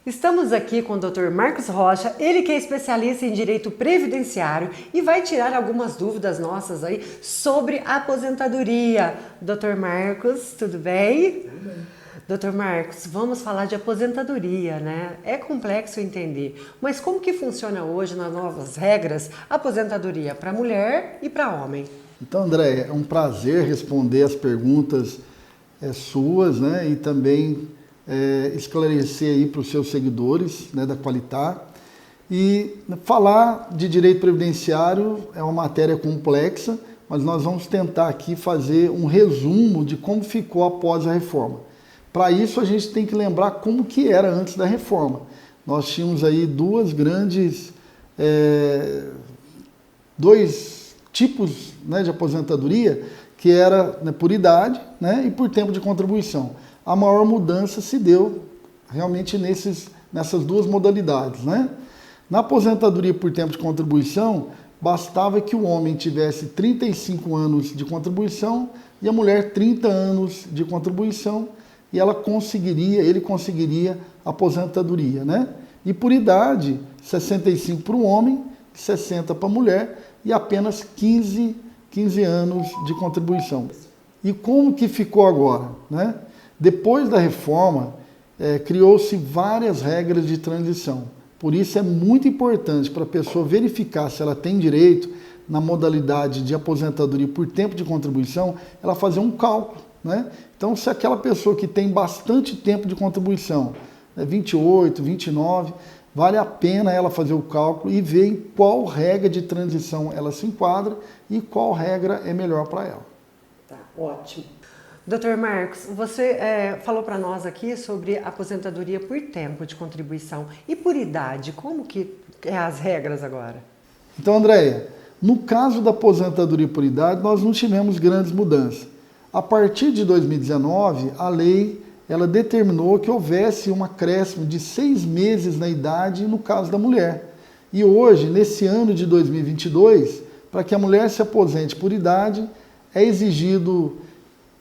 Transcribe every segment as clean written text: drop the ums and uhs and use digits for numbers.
Estamos aqui com o Dr. Marcos Rocha, ele que é especialista em direito previdenciário e vai tirar algumas dúvidas nossas aí sobre a aposentadoria. Dr. Marcos, tudo bem? Tudo bem. Dr. Marcos, vamos falar de aposentadoria, né? É complexo entender, mas como que funciona hoje nas novas regras a aposentadoria para mulher e para homem? Então, André, é um prazer responder as perguntas suas, né? E também esclarecer aí para os seus seguidores, né, da Qualitar. E falar de direito previdenciário é uma matéria complexa, mas nós vamos tentar aqui fazer um resumo de como ficou após a reforma. Para isso a gente tem que lembrar como que era antes da reforma. Nós tínhamos aí dois tipos, né, de aposentadoria, que era, né, por idade, né, e por tempo de contribuição. A maior mudança se deu realmente nessas duas modalidades, né? Na aposentadoria por tempo de contribuição, bastava que o homem tivesse 35 anos de contribuição e a mulher 30 anos de contribuição, e ele conseguiria aposentadoria, né? E por idade, 65 para o homem, 60 para a mulher e apenas 15 anos de contribuição. E como que ficou agora, né? Depois da reforma, criou-se várias regras de transição. Por isso é muito importante para a pessoa verificar se ela tem direito na modalidade de aposentadoria por tempo de contribuição, ela fazer um cálculo, né? Então, se aquela pessoa que tem bastante tempo de contribuição, 28, 29, vale a pena ela fazer o cálculo e ver em qual regra de transição ela se enquadra e qual regra é melhor para ela. Tá, ótimo. Dr. Marcos, você falou para nós aqui sobre aposentadoria por tempo de contribuição e por idade. Como que é as regras agora? Então, Andréia, no caso da aposentadoria por idade, nós não tivemos grandes mudanças. A partir de 2019, a lei ela determinou que houvesse um acréscimo de 6 meses na idade no caso da mulher. E hoje, nesse ano de 2022, para que a mulher se aposente por idade, é exigido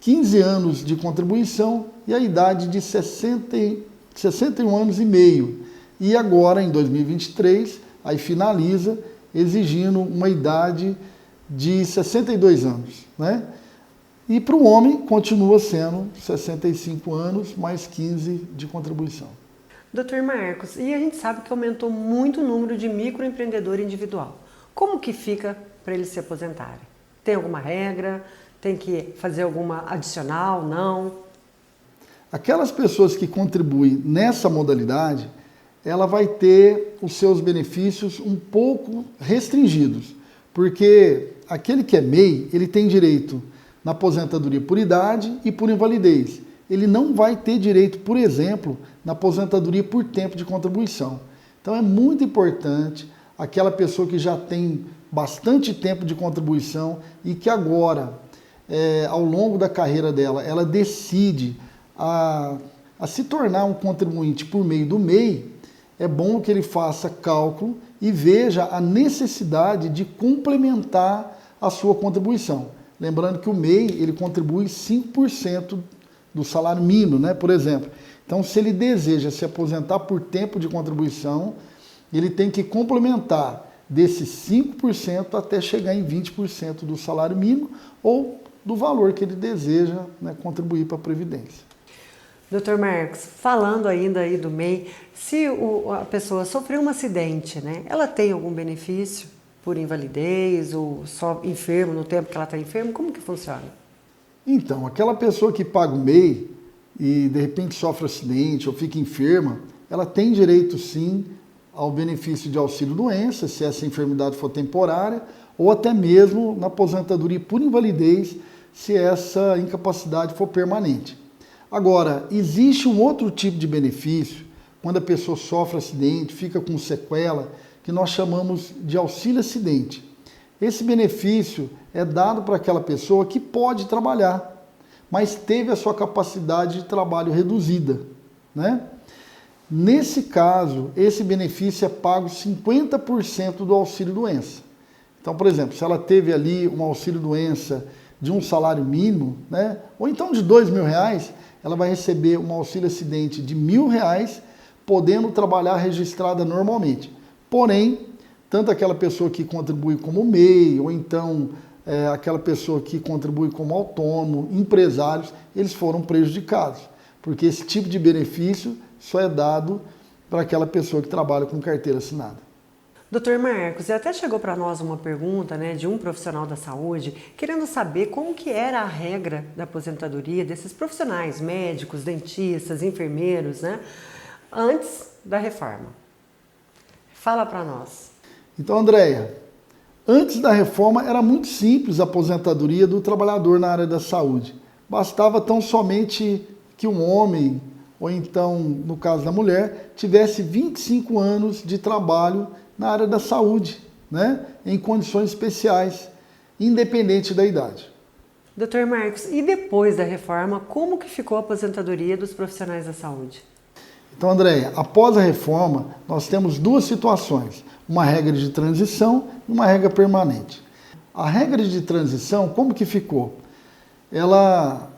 15 anos de contribuição e a idade de 61 anos e meio. E agora, em 2023, aí finaliza exigindo uma idade de 62 anos, né? E para o homem continua sendo 65 anos mais 15 de contribuição. Dr. Marcos, e a gente sabe que aumentou muito o número de microempreendedor individual. Como que fica para eles se aposentarem? Tem alguma regra? Tem que fazer alguma adicional? Não? Aquelas pessoas que contribuem nessa modalidade, ela vai ter os seus benefícios um pouco restringidos, porque aquele que é MEI, ele tem direito na aposentadoria por idade e por invalidez. Ele não vai ter direito, por exemplo, na aposentadoria por tempo de contribuição. Então é muito importante aquela pessoa que já tem bastante tempo de contribuição e que agora, ao longo da carreira dela, ela decide a se tornar um contribuinte por meio do MEI, é bom que ele faça cálculo e veja a necessidade de complementar a sua contribuição. Lembrando que o MEI, ele contribui 5% do salário mínimo, né, por exemplo. Então, se ele deseja se aposentar por tempo de contribuição, ele tem que complementar desses 5% até chegar em 20% do salário mínimo ou do valor que ele deseja, né, contribuir para a Previdência. Dr. Marcos, falando ainda aí do MEI, se a pessoa sofreu um acidente, né, ela tem algum benefício por invalidez ou só enfermo no tempo que ela está enferma? Como que funciona? Então, aquela pessoa que paga o MEI e de repente sofre acidente ou fica enferma, ela tem direito sim ao benefício de auxílio-doença, se essa enfermidade for temporária, ou até mesmo na aposentadoria por invalidez, se essa incapacidade for permanente. Agora, existe um outro tipo de benefício, quando a pessoa sofre acidente, fica com sequela, que nós chamamos de auxílio-acidente. Esse benefício é dado para aquela pessoa que pode trabalhar, mas teve a sua capacidade de trabalho reduzida, né? Nesse caso, esse benefício é pago 50% do auxílio-doença. Então, por exemplo, se ela teve ali um auxílio-doença de um salário mínimo, né, ou então de R$2.000, ela vai receber um auxílio-acidente de R$1.000 podendo trabalhar registrada normalmente. Porém, tanto aquela pessoa que contribui como MEI, ou então aquela pessoa que contribui como autônomo, empresários, eles foram prejudicados, porque esse tipo de benefício só é dado para aquela pessoa que trabalha com carteira assinada. Doutor Marcos, e até chegou para nós uma pergunta, né, de um profissional da saúde, querendo saber como que era a regra da aposentadoria desses profissionais, médicos, dentistas, enfermeiros, né, antes da reforma. Fala para nós. Então, Andréia, antes da reforma era muito simples a aposentadoria do trabalhador na área da saúde. Bastava tão somente que um homem, ou então, no caso da mulher, tivesse 25 anos de trabalho na área da saúde, né? Em condições especiais, independente da idade. Doutor Marcos, e depois da reforma, como que ficou a aposentadoria dos profissionais da saúde? Então, Andréia, após a reforma, nós temos duas situações, uma regra de transição e uma regra permanente. A regra de transição, como que ficou? Ela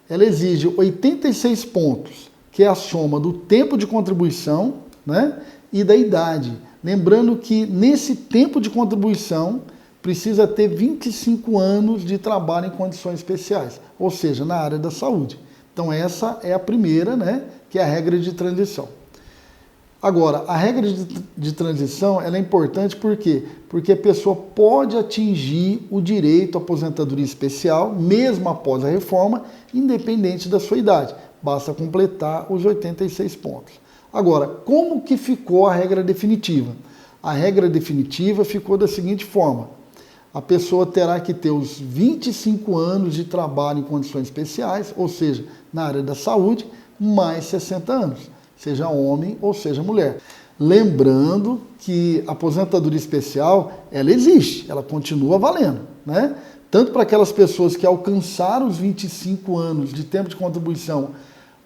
exige 86 pontos, que é a soma do tempo de contribuição, né, e da idade. Lembrando que nesse tempo de contribuição precisa ter 25 anos de trabalho em condições especiais, ou seja, na área da saúde. Então essa é a primeira, né, que é a regra de transição. Agora, a regra de transição ela é importante por quê? Porque a pessoa pode atingir o direito à aposentadoria especial, mesmo após a reforma, independente da sua idade. Basta completar os 86 pontos. Agora, como que ficou a regra definitiva? A regra definitiva ficou da seguinte forma: a pessoa terá que ter os 25 anos de trabalho em condições especiais, ou seja, na área da saúde, mais 60 anos, seja homem ou seja mulher. Lembrando que a aposentadoria especial, ela existe, ela continua valendo, né? Tanto para aquelas pessoas que alcançaram os 25 anos de tempo de contribuição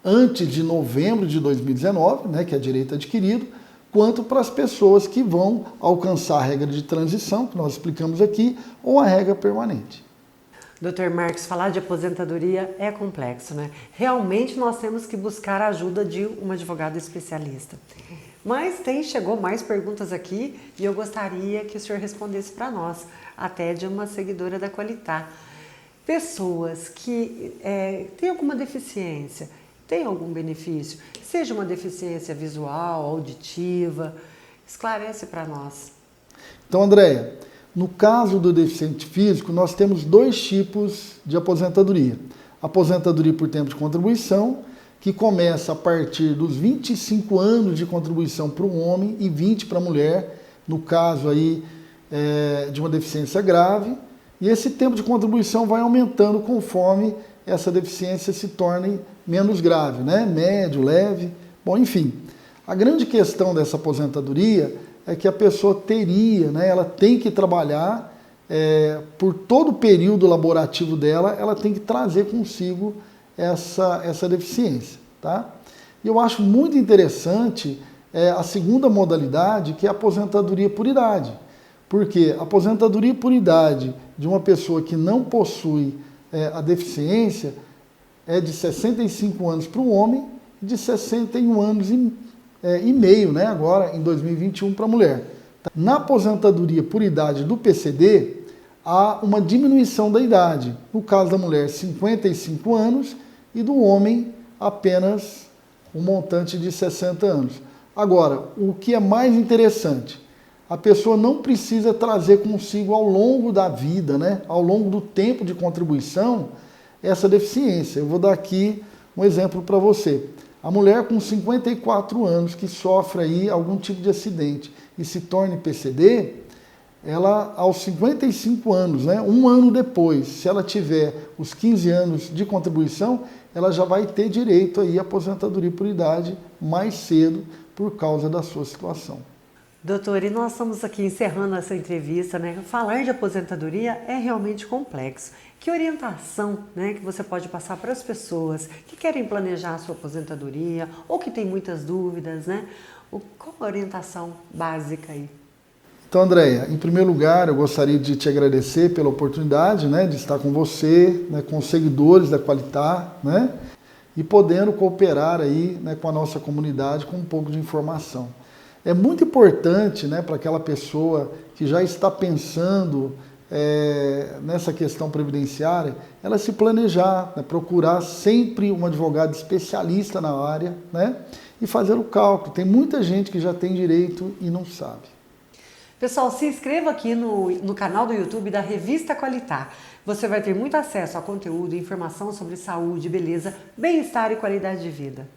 antes de novembro de 2019, né, que é direito adquirido, quanto para as pessoas que vão alcançar a regra de transição, que nós explicamos aqui, ou a regra permanente. Doutor Marcos, falar de aposentadoria é complexo, né? Realmente nós temos que buscar a ajuda de um advogado especialista. Mas chegou mais perguntas aqui e eu gostaria que o senhor respondesse para nós, até de uma seguidora da Qualitar. Pessoas que têm alguma deficiência, tem algum benefício, seja uma deficiência visual, auditiva, esclarece para nós. Então, Andréia, no caso do deficiente físico, nós temos dois tipos de aposentadoria. Aposentadoria por tempo de contribuição, que começa a partir dos 25 anos de contribuição para o homem e 20 para a mulher, no caso aí de uma deficiência grave, e esse tempo de contribuição vai aumentando conforme essa deficiência se torne menos grave, né? Médio, leve, bom, enfim. A grande questão dessa aposentadoria é que a pessoa teria, né? Ela tem que trabalhar por todo o período laborativo dela, ela tem que trazer consigo essa deficiência, tá? E eu acho muito interessante a segunda modalidade, que é a aposentadoria por idade. Porque a aposentadoria por idade de uma pessoa que não possui a deficiência é de 65 anos para o homem e de 61 anos e meio, né, agora em 2021 para a mulher. Na aposentadoria por idade do PCD, há uma diminuição da idade. No caso da mulher, 55 anos e do homem apenas um montante de 60 anos. Agora, o que é mais interessante, a pessoa não precisa trazer consigo ao longo da vida, né, ao longo do tempo de contribuição, essa deficiência. Eu vou dar aqui um exemplo para você. A mulher com 54 anos que sofre aí algum tipo de acidente e se torna PCD, ela aos 55 anos, né, um ano depois, se ela tiver os 15 anos de contribuição, ela já vai ter direito aí à aposentadoria por idade mais cedo por causa da sua situação. Doutor, e nós estamos aqui encerrando essa entrevista, né? Falar de aposentadoria é realmente complexo. Que orientação, né, que você pode passar para as pessoas que querem planejar a sua aposentadoria ou que têm muitas dúvidas, né? Qual a orientação básica aí? Então, Andréia, em primeiro lugar, eu gostaria de te agradecer pela oportunidade, né, de estar com você, né, com os seguidores da Qualitar, né? e podendo cooperar aí, né, com a nossa comunidade com um pouco de informação. É muito importante, né, para aquela pessoa que já está pensando nessa questão previdenciária, ela se planejar, né, procurar sempre um advogado especialista na área, né, e fazer o cálculo. Tem muita gente que já tem direito e não sabe. Pessoal, se inscreva aqui no canal do YouTube da Revista Qualitar. Você vai ter muito acesso a conteúdo e informação sobre saúde, beleza, bem-estar e qualidade de vida.